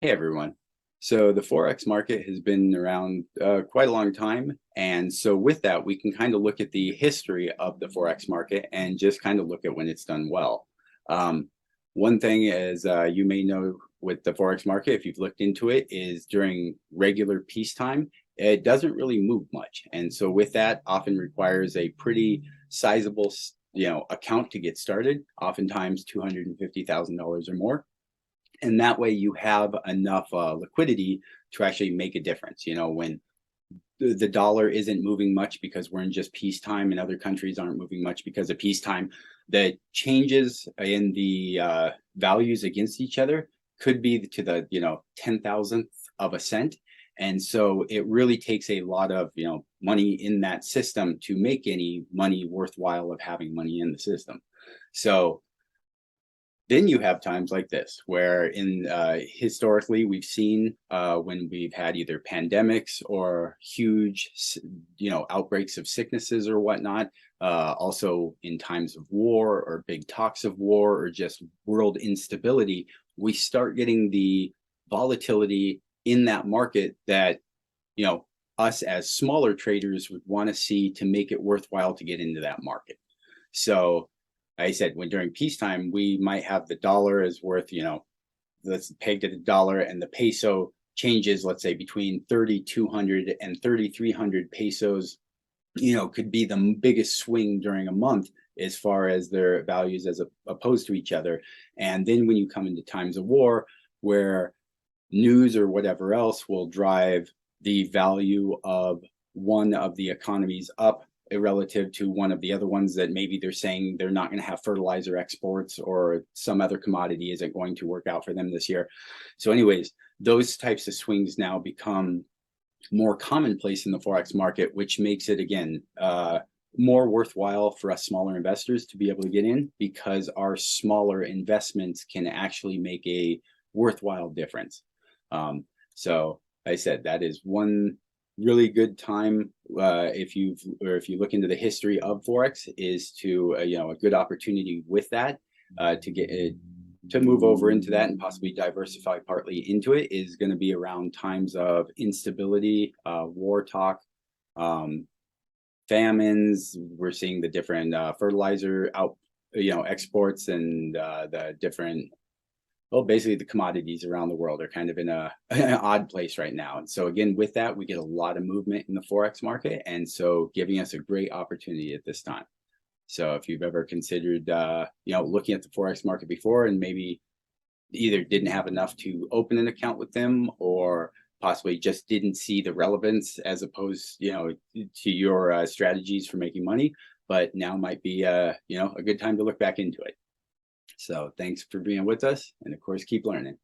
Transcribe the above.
Hey everyone. So the Forex market has been around quite a long time. And so with that, we can kind of look at the history of the Forex market and just kind of look at when it's done well. One thing is you may know with the Forex market, if you've looked into it, is during regular peacetime, it doesn't really move much. And so with that, often requires a pretty sizable account to get started, oftentimes $250,000 or more. And that way you have enough liquidity to actually make a difference. When the dollar isn't moving much because we're in just peacetime and other countries aren't moving much because of peacetime, the changes in the values against each other could be to the 10,000th of a cent. And so it really takes a lot of money in that system to make any money worthwhile of having money in the system. So then you have times like this where historically we've seen when we've had either pandemics or huge outbreaks of sicknesses or whatnot, also in times of war or big talks of war or just world instability, we start getting the volatility in that market that us as smaller traders would want to see to make it worthwhile to get into that market. So I said, when during peacetime, we might have the dollar is worth, let's peg to the dollar, and the peso changes, let's say between 3,200 and 3,300 pesos, could be the biggest swing during a month as far as their values as opposed to each other. And then when you come into times of war, where news or whatever else will drive the value of one of the economies up relative to one of the other ones that maybe they're saying they're not going to have fertilizer exports or some other commodity isn't going to work out for them this year. So anyways, those types of swings now become more commonplace in the Forex market, which makes it, again, more worthwhile for us smaller investors to be able to get in, because our smaller investments can actually make a worthwhile difference. So I said that is one really good time if you look into the history of Forex, is to a good opportunity with that to get it to move over into that and possibly diversify partly into it, is going to be around times of instability, war talk, famines. We're seeing the different fertilizer exports and the different, well, basically the commodities around the world are kind of in an odd place right now. And so again, with that, we get a lot of movement in the Forex market, and so giving us a great opportunity at this time. So if you've ever considered, looking at the Forex market before and maybe either didn't have enough to open an account with them, or possibly just didn't see the relevance as opposed, to your strategies for making money, but now might be, a good time to look back into it. So thanks for being with us, and of course, keep learning.